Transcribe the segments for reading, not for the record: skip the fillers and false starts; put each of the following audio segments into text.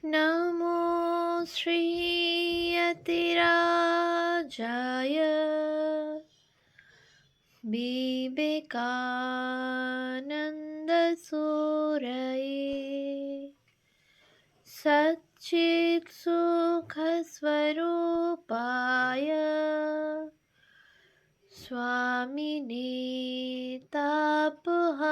नमो श्रीयतिराजाय विवेकानन्दसूरये सच्चित्सुखस्वरूपाय स्वामिने तापहारिणे।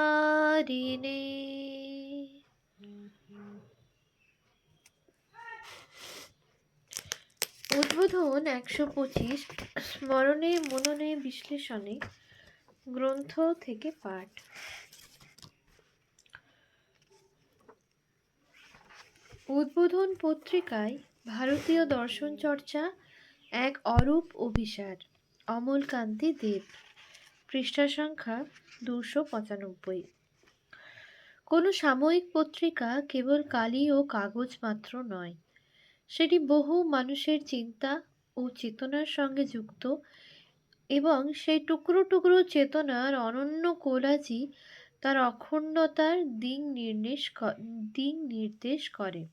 উদ্বোধন ১২৫ স্মরণে মননে বিশ্লেষণে গ্রন্থ থেকে পাঠ। উদ্বোধন পত্রিকায় ভারতীয় দর্শন চর্চা এক অরূপ অভিসার। অমলকান্তি দেব, পৃষ্ঠা সংখ্যা ২৯৫। কোনো সাময়িক পত্রিকা কেবল কালি ও কাগজ মাত্র নয়, সেটি বহু মানুষের চিন্তা ও চেতনার সঙ্গে যুক্ত, এবং সেই টুকরো টুকরো চেতনার অনন্য কোলাজই তার অখণ্ডতার দিক নির্দেশ করে।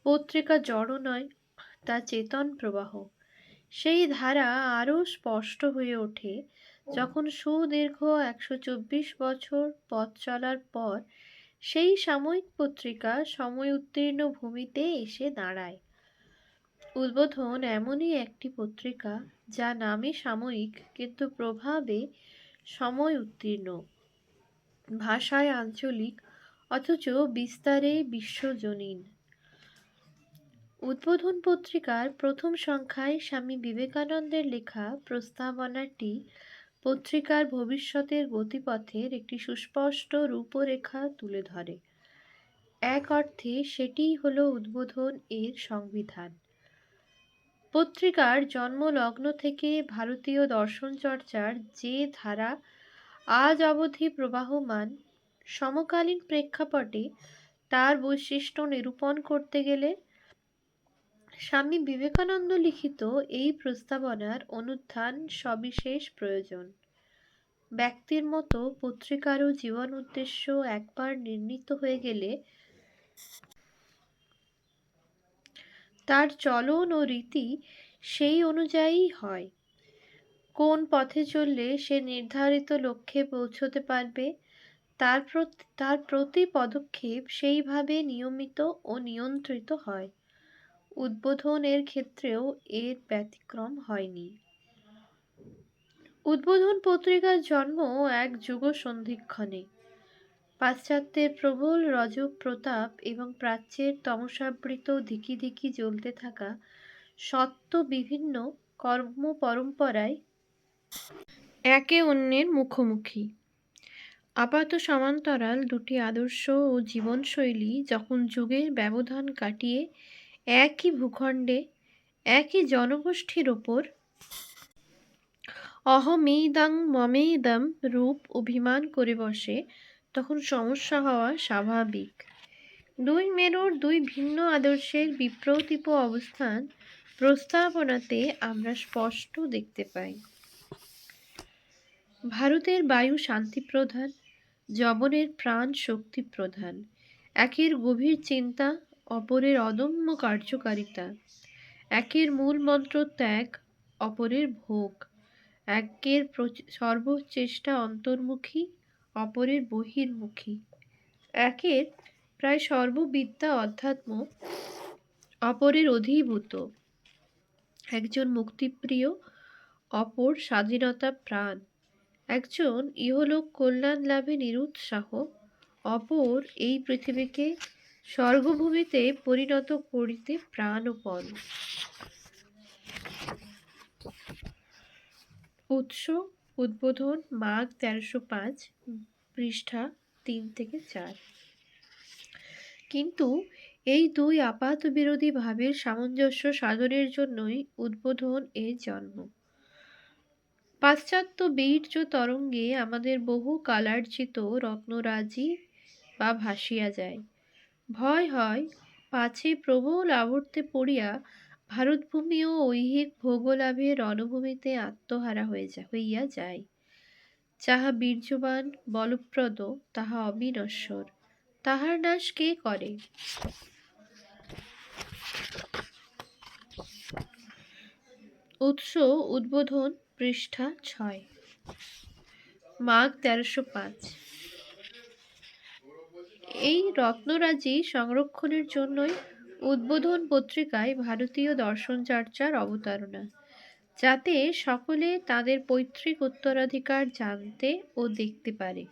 পত্রিকা জড় নয়, তা চেতন প্রবাহ। সেই ধারা আরও স্পষ্ট হয়ে ওঠে যখন সুদীর্ঘ ১২৪ বছর পথ চলার পর সেই সাময়িক পত্রিকা সময় উত্তীর্ণ ভূমিতে এসে দাঁড়ায়। উদ্বোধন এমনই একটি পত্রিকা যা নামে সাময়িক কিন্তু প্রভাবে সময় উত্তীর্ণ, ভাষায় আঞ্চলিক অথচ বিস্তারে বিশ্বজনীন। উদ্বোধন পত্রিকার প্রথম সংখ্যায় স্বামী বিবেকানন্দের লেখা প্রস্তাবনাটি পত্রিকার ভবিষ্যতের গতিপথের একটি সুস্পষ্ট রূপরেখা তুলে ধরে। এক অর্থে সেটিই হলো উদ্বোধন এর সংবিধান। পত্রিকার জন্মলগ্ন থেকে ভারতীয় দর্শন চর্চার যে ধারা আজ অবধি প্রবাহমান, সমকালীন প্রেক্ষাপটে তার বৈশিষ্ট্য নিরূপণ করতে গেলে স্বামী বিবেকানন্দ লিখিত এই প্রস্তাবনার অনুধ্যান সবিশেষ প্রয়োজন। ব্যক্তির মতো পত্রিকারও জীবন উদ্দেশ্য একবার নির্ণীত হয়ে গেলে তার চলন ও রীতি সেই অনুযায়ী হয়। কোন পথে চললে সে নির্ধারিত লক্ষ্যে পৌঁছতে পারবে, তার প্রতি পদক্ষেপ সেইভাবে নিয়মিত ও নিয়ন্ত্রিত হয়। উদ্বোধন এর ক্ষেত্রেও এর ব্যতিক্রম হয়নি। উদ্বোধন পত্রিকার জন্ম এক যুগ সন্ধিক্ষণে। পাশ্চাত্যের প্রবল রজব প্রতাপ এবং প্রাচ্যের তমসাবৃত ধিকি ধিকি জ্বলতে থাকা সত্য বিভিন্ন কর্ম পরম্পরায় একে অন্যের মুখোমুখি। আপাত সমান্তরাল দুটি আদর্শ ও জীবনশৈলী যখন যুগের ব্যবধান কাটিয়ে একই ভূখণ্ডে একই জনগোষ্ঠীর ওপর অহমেইদং মমেইদম রূপ অভিমান করে বসে, তখন সমস্যা হওয়া স্বাভাবিক। দুই মেরুর দুই ভিন্ন আদর্শের বিপ্রতীপ অবস্থান প্রস্তাবনাতে আমরা স্পষ্ট দেখতে পাই। ভারতের বায়ু শান্তি প্রধান, যবনের প্রাণ শক্তি প্রধান। একের গভীর চিন্তা, অপরের অদম্য কার্যকারিতা। একের মূল মন্ত্র ত্যাগ, অপরের ভোগ। একের সর্বচেষ্টা অন্তর্মুখী, অপরের বহির্মুখী। একের প্রায় সর্ববিদ্যা অধ্যাত্ম, অপরের অধিভূত। একজন মুক্তিপ্রিয়, অপর স্বাধীনতা প্রাণ। একজন ইহলোক কল্যাণ লাভে নিরুৎসাহ, অপর এই পৃথিবীকে স্বর্গভূমিতে পরিণত করিতে প্রাণপণ। উৎস উদ্বোধন, মাঘ ১৩০৫, পৃষ্ঠা ৩-৪। কিন্তু এই দুই আপাত বিরোধী ভাবের সামঞ্জস্য সাধনের জন্যই উদ্বোধন এর জন্ম। পাশ্চাত্য বীর্য তরঙ্গে আমাদের বহু কালার্জিত রত্নরাজি বা ভাসিয়া যায়। ভয় হয় পাছে প্রবল আবর্তে পড়িয়া ভারতভূমিও ঐহিক ভোগলাভের রণভূমিতে আত্মহারা হইয়া যায়। যাহা বীর্যবান বলপ্রদ তাহা অবিনশ্বর, তাহার নাশ কে করে? উৎস উদ্বোধন পৃষ্ঠা 6, মাঘ 1305। এই রত্নরাজি সংরক্ষণের জন্যই উদ্বোধন পত্রিকায় ভারতীয় দর্শন চর্চার অবতারণা, যাতে সকলে তাদের পৈতৃক উত্তরাধিকার জানতে ও দেখতে পারে।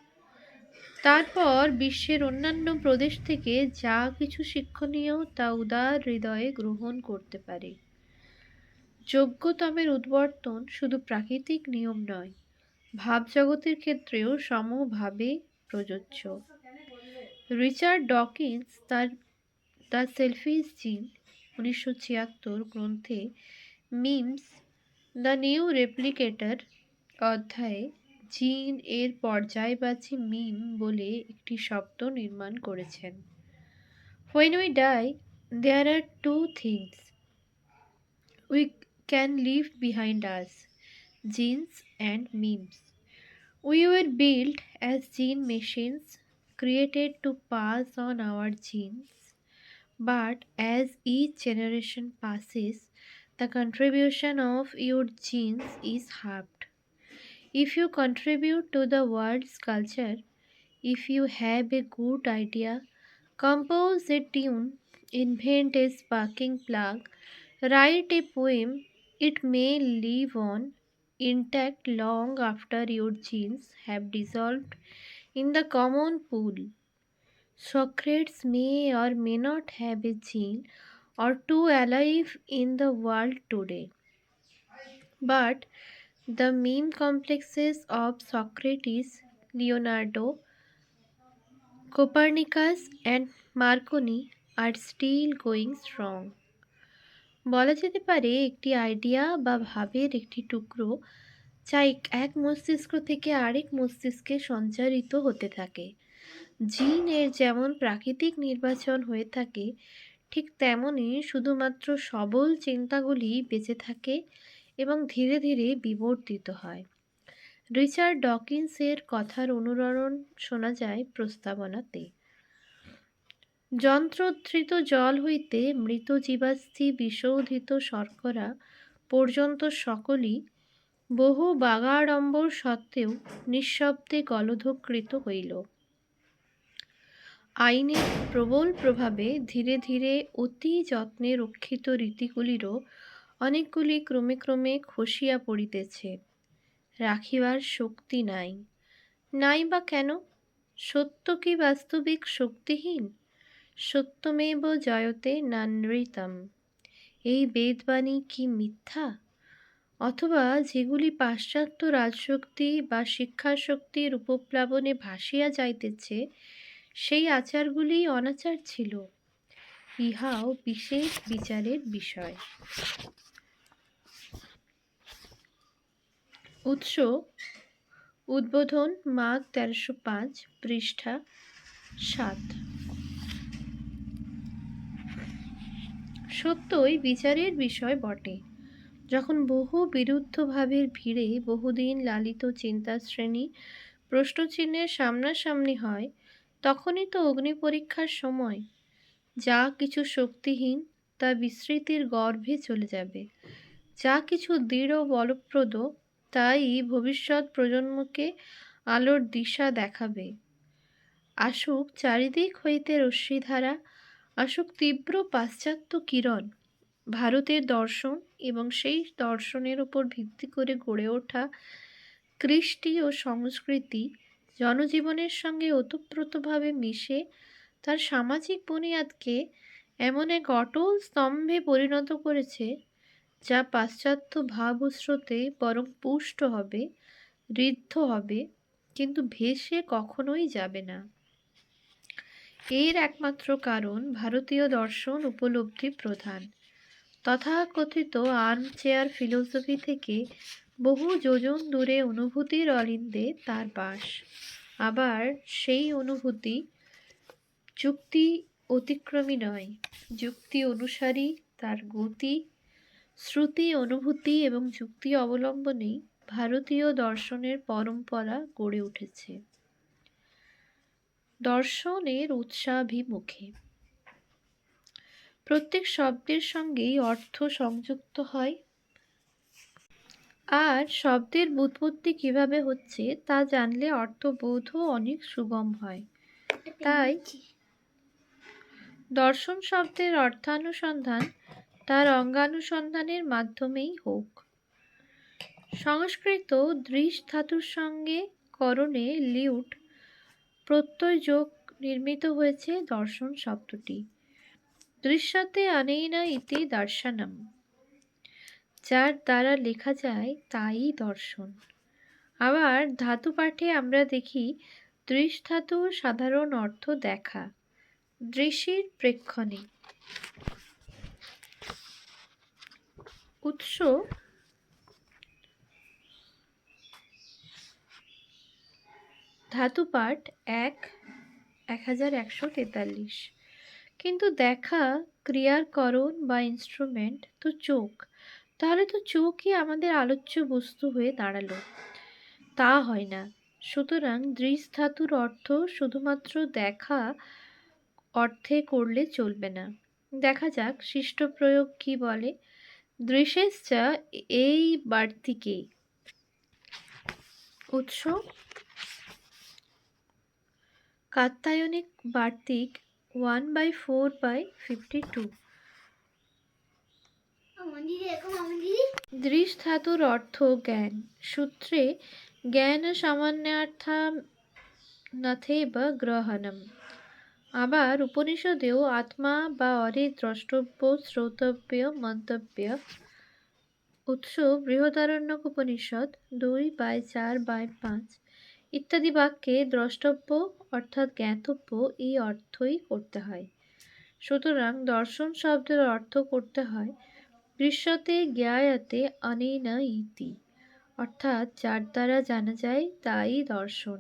তারপর বিশ্বের অন্যান্য প্রদেশ থেকে যা কিছু শিক্ষণীয় তা উদার হৃদয়ে গ্রহণ করতে পারে। যোগ্যতমের উদ্বর্তন শুধু প্রাকৃতিক নিয়ম নয়, ভাবজগতের ক্ষেত্রেও সমভাবে প্রযোজ্য। রিচার্ড ডকিন্স তার দ্য সেলফিশ জিন 1976 গ্রন্থে মিমস দ্য নিউ রেপ্লিকেটর অধ্যায়ে জিন এর পর্যায়বাচী মিম বলে একটি শব্দ নির্মাণ করেছেন। When we die, there are two things we can leave behind us: genes and memes. We were built as gene machines, created to pass on our genes, but as each generation passes, the contribution of your genes is halved. If you contribute to the world's culture, if you have a good idea, compose a tune, invent a sparking plug, write a poem, it may live on intact long after your genes have dissolved in the common pool. Socrates may or may not have a gene or two alive in the world today, but the meme complexes of Socrates, Leonardo, Copernicus, and Marconi are still going strong. বলা যেতে পারে একটি idea বা ভাবের একটি টুকরো যা এক মস্তিষ্ক থেকে আরেক মস্তিষ্কে সঞ্চারিত হতে থাকে। জিন এর যেমন প্রাকৃতিক নির্বাচন হয়ে থাকে, ঠিক তেমনই শুধুমাত্র সবল চিন্তাগুলি বেঁচে থাকে এবং ধীরে ধীরে বিবর্তিত হয়। রিচার্ড ডকিন্সের কথার অনুরণন শোনা যায় প্রস্তাবনাতে। যন্ত্রোদ্ধৃত জল হইতে মৃত জীবাস্থি বিশোধিত শর্করা পর্যন্ত সকলই বহু বাগাড়ম্বর সত্ত্বেও নিঃশব্দে গলধকৃত হইল। আইনের প্রবল প্রভাবে ধীরে ধীরে অতি যত্নে রক্ষিত রীতিগুলিরও অনেকগুলি ক্রমে ক্রমে খসিয়া পড়িতেছে। রাখিবার শক্তি নাই। নাই বা কেন? সত্য কি বাস্তবিক শক্তিহীন? সত্যমেব জয়তে নানৃতম। এই বেদবাণী কি মিথ্যা? অথবা যেগুলি পাশ্চাত্য রাজশক্তি বা শিক্ষাশক্তির উপপ্লাবনে ভাসিয়া যাইতেছে, সেই আচারগুলি অনাচার ছিল? ইহাও বিশেষ বিচারের বিষয়। উৎস উদ্বোধন মাঘ 1305 পৃষ্ঠা 7। সত্যই বিচারের বিষয় বটে। যখন বহু বিরুদ্ধ ভাবের ভিড়ে বহুদিন লালিত চিন্তাশ্রেণী প্রশ্নচিহ্নের সামনাসামনি হয়, তখনই তো অগ্নি পরীক্ষার সময়। যা কিছু শক্তিহীন তা বিস্মৃতির গর্ভে চলে যাবে, যা কিছু দৃঢ় বলপ্রদ তাই ভবিষ্যৎ প্রজন্মকে আলোর দিশা দেখাবে। আসুক চারিদিক হইতে রশ্মিধারা, আসুক তীব্র পাশ্চাত্য কিরণ, ভারতের দর্শন এবং সেই দর্শনের উপর ভিত্তি করে গড়ে ওঠা কৃষ্টি ও সংস্কৃতি জনজীবনের সঙ্গে ওতপ্রোতভাবে মিশে তার সামাজিক বুনিয়াদকে এমন এক অটল স্তম্ভে পরিণত করেছে, যা পাশ্চাত্য ভাব ও স্রোতে বরং পুষ্ট হবে, ঋদ্ধ হবে, কিন্তু ভেসে কখনোই যাবে না। এর একমাত্র কারণ ভারতীয় দর্শন উপলব্ধি প্রধান। তথাকথিত আর্মচেয়ার ফিলোসফি থেকে বহু যোজন দূরে অনুভূতির অলিন্দে তার বাস। আবার সেই অনুভূতি যুক্তি অতিক্রমী নয়, যুক্তি অনুসারী। তার গতি, শ্রুতি, অনুভূতি এবং যুক্তি অবলম্বনেই ভারতীয় দর্শনের পরম্পরা গড়ে উঠেছে। দর্শনের উৎসাভিমুখে প্রত্যেক শব্দের সঙ্গেই অর্থ সংযুক্ত হয়। আর শব্দের ব্যুৎপত্তি কিভাবে হচ্ছে তা জানলে অর্থবোধও অনেক সুগম হয়। তাই দর্শন শব্দের অর্থানুসন্ধান তার অঙ্গানুসন্ধানের মাধ্যমেই হোক। সংস্কৃত দৃশ ধাতুর সঙ্গে করণে লিউট প্রত্যয় যোগ নির্মিত হয়েছে দর্শন শব্দটি। দৃশ্যতে অনেনা ইতি দর্শনম, যার দ্বারা লেখা যায় তাই দর্শন। আবার ধাতু পাঠে আমরা দেখি দৃশ ধাতুর সাধারণ অর্থ দেখা, দৃশ্যের প্রেক্ষণে। উৎস ধাতুপাঠ 1143। কিন্তু দেখা ক্রিয়ার করণ বা ইনস্ট্রুমেন্ট তো চোখ, তাহলে তো চোখই আমাদের আলোচ্য বস্তু হয়ে দাঁড়ালো। তা হয় না। সুতরাং দৃশ ধাতুর অর্থ শুধুমাত্র দেখা অর্থে করলে চলবে না। দেখা যাক শিষ্ট প্রয়োগ কি বলে। দৃশেশ্চা এই বার্তিকে। উৎস কাত্যায়নিক বার্তিক 1/4/52। দৃশ ধাতুর অর্থ জ্ঞান। সূত্রে জ্ঞান সামান্যার্থাম নথেব গ্রহণম। আবার উপনিষদেও আত্মা বা অরে দ্রষ্টব্য শ্রোতব্য মন্তব্য। উৎস বৃহদারণ্যক উপনিষদ 2/4/5 ইত্যাদি বাক্যে দ্রষ্টব্য অর্থাৎ জ্ঞাতব্য এই অর্থই করতে হয়। সুতরাং দর্শন শব্দের অর্থ করতে হয় দৃশ্যতে জ্ঞায়তে অনেনা ইতি, অর্থাৎ যার দ্বারা জানা যায় তাই দর্শন।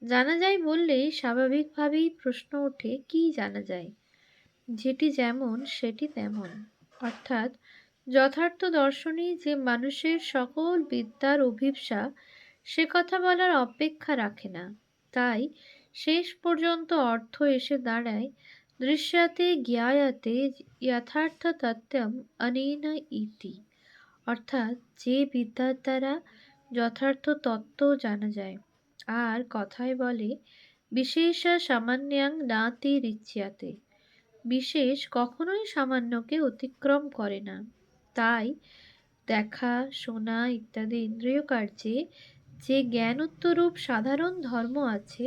জানা যায় বললেই স্বাভাবিকভাবেই প্রশ্ন ওঠে কি জানা যায়। যেটি যেমন সেটি তেমন, অর্থাৎ যথার্থ দর্শনই যে মানুষের সকল বিদ্যার অভিপ্সা সে কথা বলার অপেক্ষা রাখে না। তাই শেষ পর্যন্ত অর্থ এসে দাঁড়ায় দৃশ্যাতে জ্ঞায়াতে যথার্থ তত্ত্বম অনেন ইতি, অর্থাৎ যে বিদ্যার দ্বারা যথার্থ তত্ত্ব জানা যায়। আর কথায় বলে বিশেষ সামান্যাং নাতি রিচ্যাতে, বিশেষ কখনোই সামান্যকে অতিক্রম করে না। তাই দেখা শোনা ইত্যাদি ইন্দ্রিয় কার্যে যে জ্ঞানোত্তরূপ সাধারণ ধর্ম আছে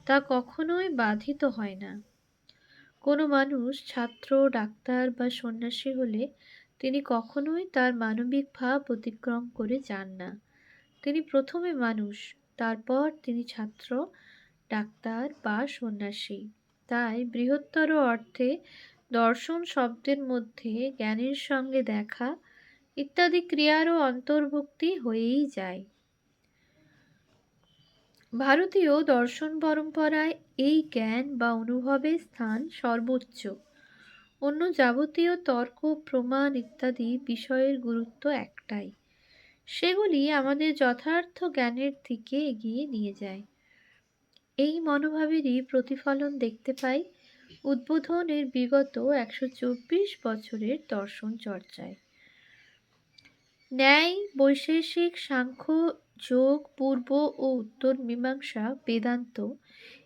তা কখনোই বাধিত হয় না। কোনো মানুষ ছাত্র ডাক্তার বা সন্ন্যাসী হলে তিনি কখনোই তার মানবিক ভাব অতিক্রম করে যান না। তিনি প্রথমে মানুষ, তারপর তিনি ছাত্র ডাক্তার বা সন্ন্যাসী। তাই বৃহত্তর অর্থে দর্শন শব্দের মধ্যে জ্ঞানের সঙ্গে দেখা ইত্যাদি ক্রিয়ারও অন্তর্ভুক্তি হয়েই যায়। ভারতীয় দর্শন পরম্পরায় এই জ্ঞান বা অনুভবের স্থান সর্বোচ্চ। অন্য যাবতীয় তর্ক প্রমাণ ইত্যাদি বিষয়ের গুরুত্ব একটাই, সেগুলি আমাদের যথার্থ জ্ঞানের দিকে এগিয়ে নিয়ে যায়। এই মনোভাবেরই প্রতিফলন দেখতে পাই উদ্বোধনের বিগত 124 বছরের দর্শন চর্চায়। ন্যায়, বৈশেষিক, সাংখ্য, যোগ, পূর্ব ও উত্তর মীমাংসা, বেদান্ত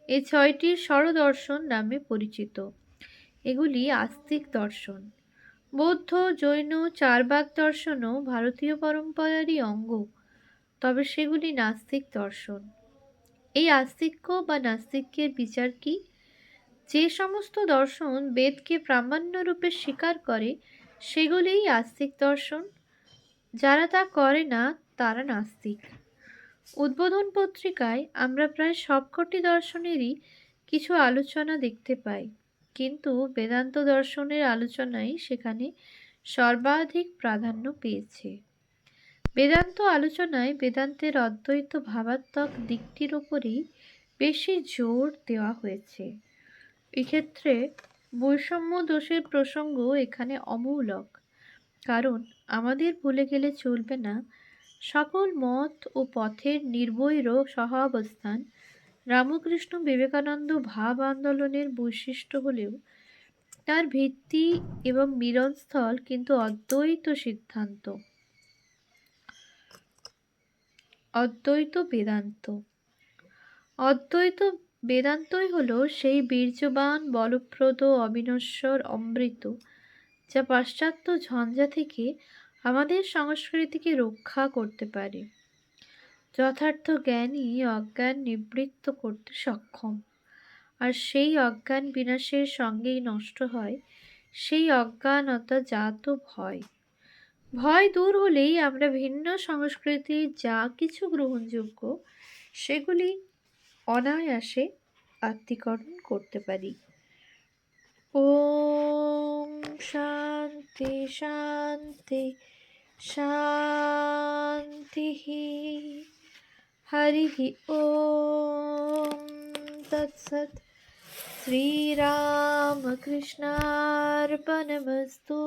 এই ছয়টি ষড়দর্শন নামে পরিচিত। এগুলি আস্তিক দর্শন। বৌদ্ধ, জৈন, চারবাক দর্শনও ভারতীয় পরম্পরারই অঙ্গ, তবে সেগুলি নাস্তিক দর্শন। এই আস্তিক্য বা নাস্তিক্যের বিচার কি? যে সমস্ত দর্শন বেদকে প্রামাণ্যরূপে স্বীকার করে সেগুলিই আস্তিক দর্শন। যারা তা করে না তারা নাস্তিক। উদ্বোধন পত্রিকায় আমরা প্রায় সবকটি দর্শনেরই কিছু আলোচনা দেখতে পাই, কিন্তু বেদান্ত দর্শনের আলোচনাই সেখানে সর্বাধিক প্রাধান্য পেয়েছে। বেদান্ত আলোচনায় বেদান্তের অদ্বৈত ভাবাত্মক দিকটির উপরেই বেশি জোর দেওয়া হয়েছে। এক্ষেত্রে বৈষম্য দোষের প্রসঙ্গ এখানে অমূলক, কারণ আমাদের ভুলে গেলে চলবে না সকল মত ও পথের নির্বৈর সহাবস্থান রামকৃষ্ণ বিবেকানন্দ ভাব আন্দোলনের বৈশিষ্ট্য হলেও তার ভিত্তি এবং মিলনস্থল কিন্তু অদ্বৈত সিদ্ধান্ত। অদ্বৈত বেদান্ত। অদ্বৈত বেদান্তই হলো সেই বীর্যবান বলপ্রদ অবিনশ্বর অমৃত, যা পাশ্চাত্য ঝঞ্ঝা থেকে আমাদের সংস্কৃতিকে রক্ষা করতে পারে। যথার্থ জ্ঞানই অজ্ঞান নিবৃত্ত করতে সক্ষম, আর সেই অজ্ঞান বিনাশের সঙ্গেই নষ্ট হয় সেই অজ্ঞানতা জাত ভয়। ভয় দূর হলেই আমরা ভিন্ন সংস্কৃতির যা কিছু গ্রহণযোগ্য সেগুলি অনায়াসে আত্মীকরণ করতে পারি। ওম শান্তি শান্তি শান্তি। হরি ওম তৎসৎ। শ্রীরামকৃষ্ণার্পণমস্তু।